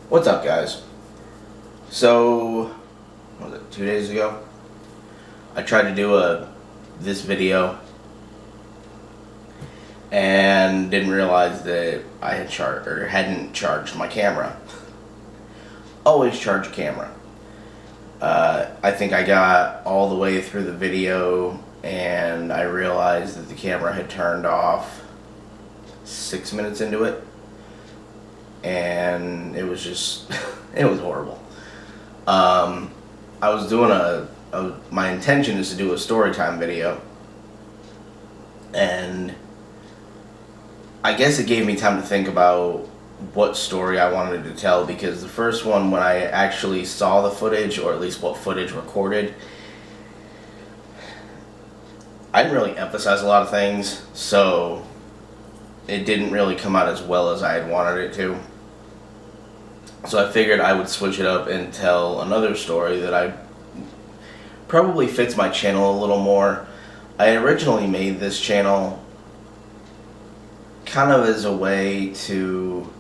What's up, guys? So, what was it, 2 days ago? I tried to do this video and didn't realize that I hadn't charged my camera. Always charge a camera. I think I got all the way through the video and I realized that the camera had turned off 6 minutes into it, and it was just it was horrible. I was doing my intention is to do a story time video, and I guess it gave me time to think about what story I wanted to tell, because the first one, when I actually saw the footage, or at least what footage recorded, I didn't really emphasize a lot of things, so it didn't really come out as well as I had wanted it to. So I figured I would switch it up and tell another story that I probably fits my channel a little more. I originally made this channel kind of as a way to,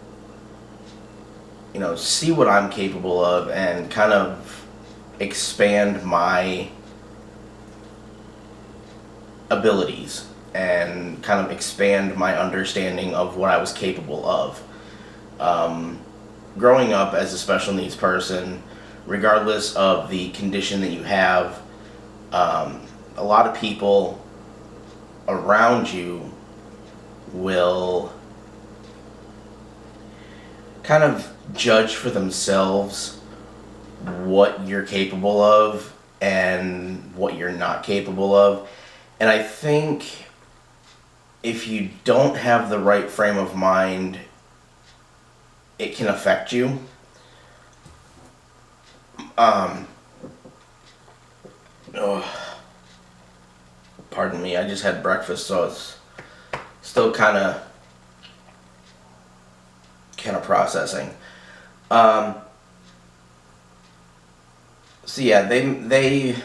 see what I'm capable of and kind of expand my abilities and kind of expand my understanding of what I was capable of. Growing up as a special needs person, regardless of the condition that you have, a lot of people around you will kind of judge for themselves what you're capable of and what you're not capable of. And I think if you don't have the right frame of mind, it can affect you. Pardon me, I just had breakfast, so it's still kind of processing. So yeah, they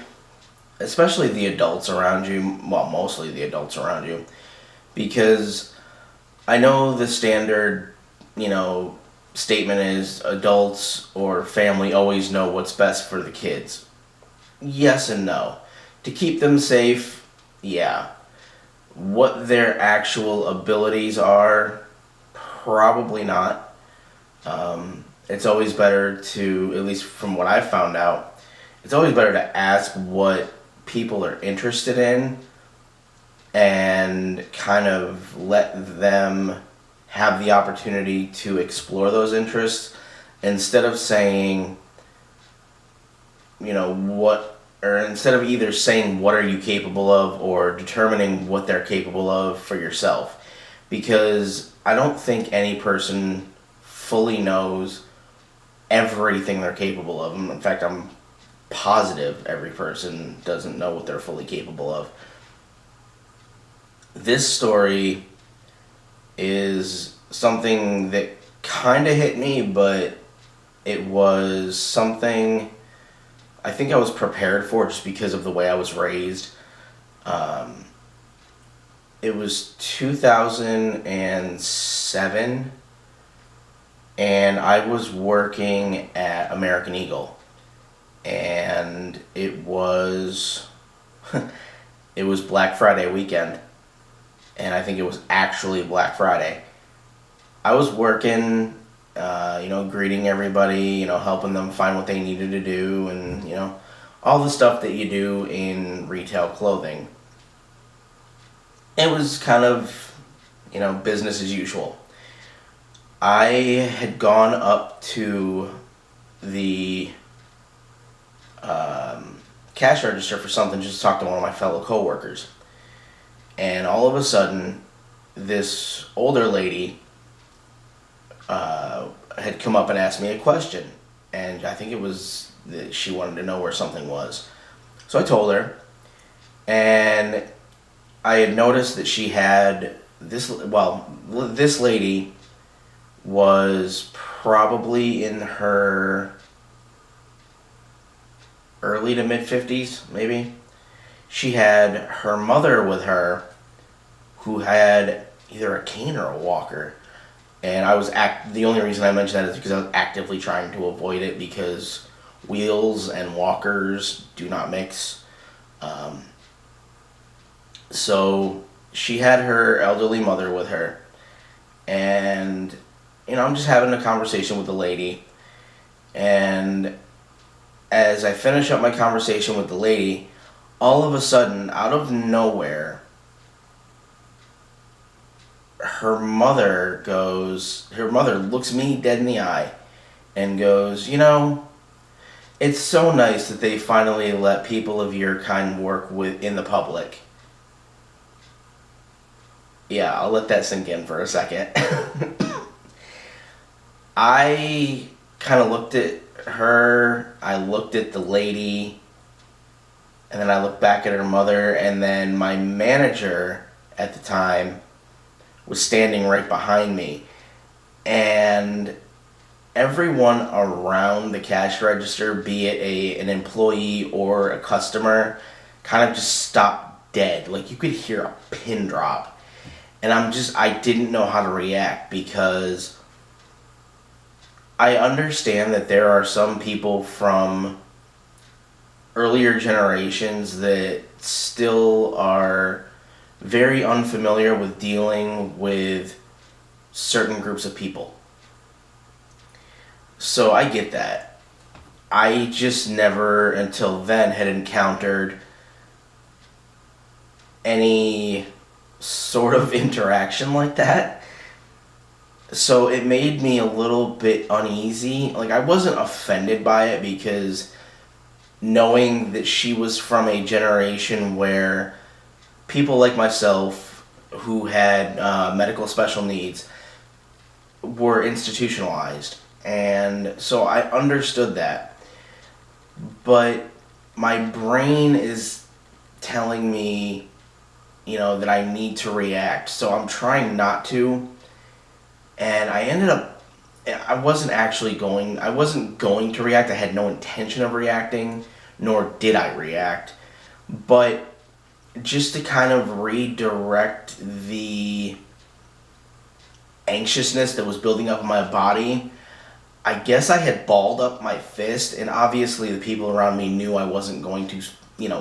especially the adults around you, well, mostly the adults around you, because I know the standard, statement is adults or family always know what's best for the kids. Yes and no. To keep them safe, yeah. What their actual abilities are, probably not. It's always better to, at least from what I've found out, it's always better to ask what people are interested in and kind of let them have the opportunity to explore those interests, instead of saying, instead of either saying what are you capable of or determining what they're capable of for yourself. Because I don't think any person fully knows everything they're capable of. In fact, I'm positive every person doesn't know what they're fully capable of. This story is something that kind of hit me, but it was something I think I was prepared for just because of the way I was raised. It was 2007, and I was working at American Eagle, and it was it was Black Friday weekend, and I think it was actually Black Friday. I was working, greeting everybody, helping them find what they needed to do, and, all the stuff that you do in retail clothing. It was kind of, business as usual. I had gone up to the cash register for something, just to talk to one of my fellow coworkers. And all of a sudden, this older lady had come up and asked me a question, and I think it was that she wanted to know where something was. So I told her, and I had noticed that she had this lady was probably in her early to mid 50s, maybe. She had her mother with her, who had either a cane or a walker. And the only reason I mentioned that is because I was actively trying to avoid it because wheels and walkers do not mix. Um, so she had her elderly mother with her, and I'm just having a conversation with the lady, and as I finish up my conversation with the lady, all of a sudden, out of nowhere, her mother looks me dead in the eye and goes, it's so nice that they finally let people of your kind work in the public. Yeah, I'll let that sink in for a second. I kind of looked at her, I looked at the lady, and then I looked back at her mother, and then my manager at the time was standing right behind me. And everyone around the cash register, be it an employee or a customer, kind of just stopped dead. Like you could hear a pin drop. And I didn't know how to react because I understand that there are some people from earlier generations that still are very unfamiliar with dealing with certain groups of people. So I get that. I just never until then had encountered any sort of interaction like that. So it made me a little bit uneasy. Like I wasn't offended by it because knowing that she was from a generation where people like myself who had medical special needs were institutionalized. And so I understood that. But my brain is telling me, that I need to react. So I'm trying not to. And I wasn't going to react. I had no intention of reacting, nor did I react. But just to kind of redirect the anxiousness that was building up in my body, I guess I had balled up my fist, and obviously the people around me knew I wasn't going to,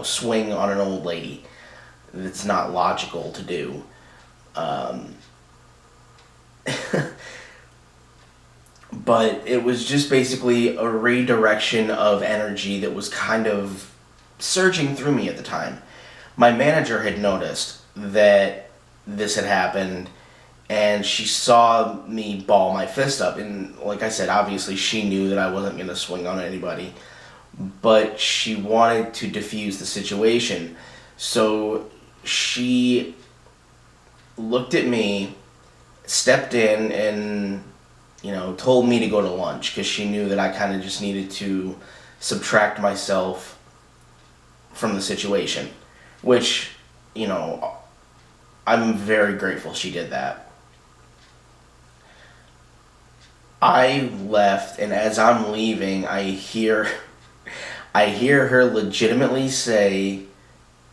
swing on an old lady. It's not logical to do. But it was just basically a redirection of energy that was kind of surging through me at the time. My manager had noticed that this had happened, and she saw me ball my fist up. And like I said, obviously she knew that I wasn't going to swing on anybody, but she wanted to diffuse the situation. So she looked at me, stepped in, and told me to go to lunch because she knew that I kind of just needed to subtract myself from the situation, which, I'm very grateful she did that. I left, and as I'm leaving, I hear her legitimately say,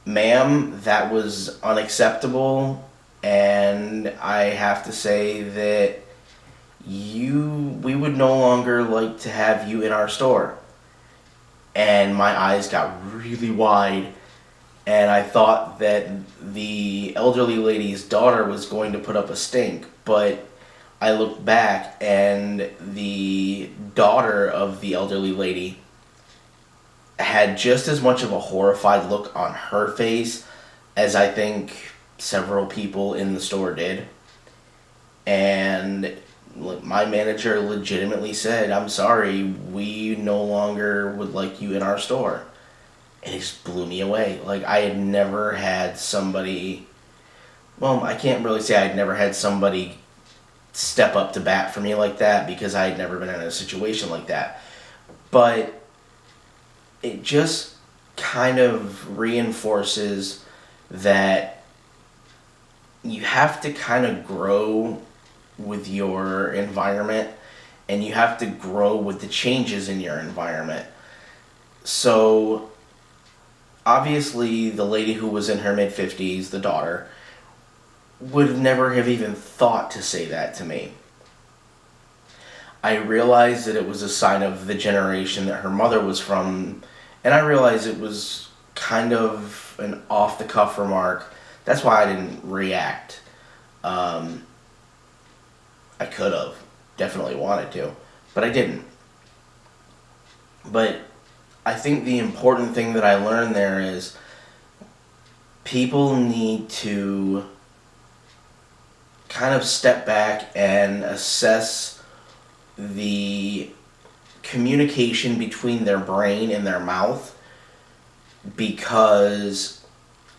"Ma'am, that was unacceptable, and I have to say that we would no longer like to have you in our store." And my eyes got really wide, and I thought that the elderly lady's daughter was going to put up a stink, but I looked back, and the daughter of the elderly lady had just as much of a horrified look on her face as I think several people in the store did. And my manager legitimately said, "I'm sorry, we no longer would like you in our store." And it just blew me away. Like, I had never had somebody, well, I can't really say I'd never had somebody step up to bat for me like that because I had never been in a situation like that. But it just kind of reinforces that you have to kind of grow with your environment, and you have to grow with the changes in your environment. So obviously the lady who was in her mid-50s, the daughter, would never have even thought to say that to me. I realized that it was a sign of the generation that her mother was from, and I realized it was kind of an off the cuff remark. That's why I didn't react. Um, I could have definitely wanted to, but I didn't. But I think the important thing that I learned there is people need to kind of step back and assess the communication between their brain and their mouth, because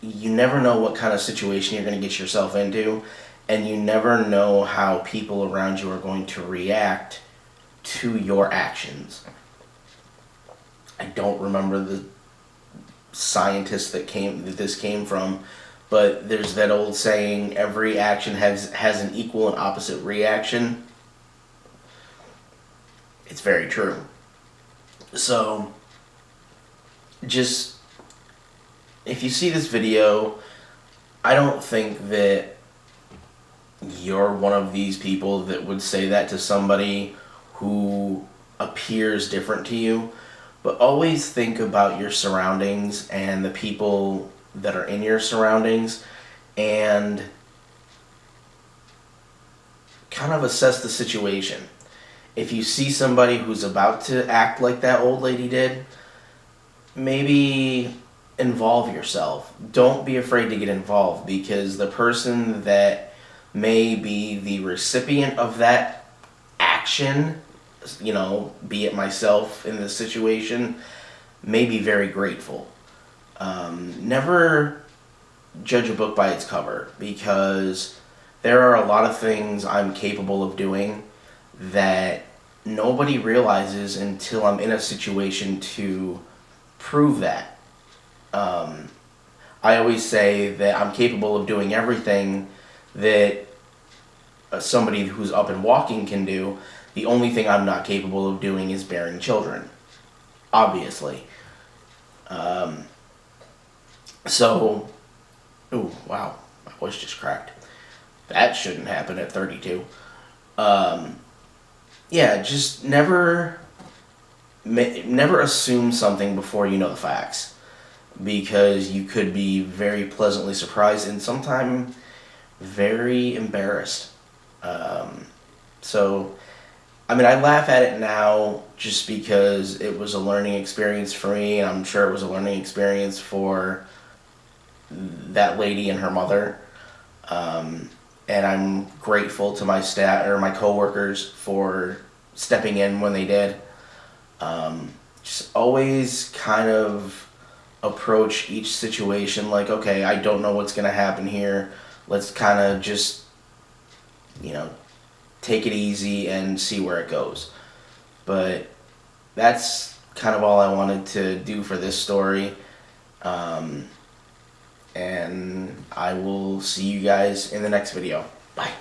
you never know what kind of situation you're going to get yourself into, and you never know how people around you are going to react to your actions. I don't remember the scientist that this came from, but there's that old saying, every action has an equal and opposite reaction. It's very true. So just, if you see this video, I don't think that you're one of these people that would say that to somebody who appears different to you, but always think about your surroundings and the people that are in your surroundings, and kind of assess the situation. If you see somebody who's about to act like that old lady did, maybe involve yourself. Don't be afraid to get involved, because the person that may be the recipient of that action, be it myself in this situation, may be very grateful. Never judge a book by its cover, because there are a lot of things I'm capable of doing that nobody realizes until I'm in a situation to prove that. I always say that I'm capable of doing everything that somebody who's up and walking can do. The only thing I'm not capable of doing is bearing children, obviously. So, ooh, wow, my voice just cracked. That shouldn't happen at 32. Yeah, just never assume something before you know the facts, because you could be very pleasantly surprised and sometimes very embarrassed. So, I mean, I laugh at it now just because it was a learning experience for me, and I'm sure it was a learning experience for that lady and her mother. And I'm grateful to my staff or my coworkers for stepping in when they did. Just always kind of approach each situation like, okay, I don't know what's going to happen here. Let's kind of just, take it easy and see where it goes. But that's kind of all I wanted to do for this story. And I will see you guys in the next video. Bye.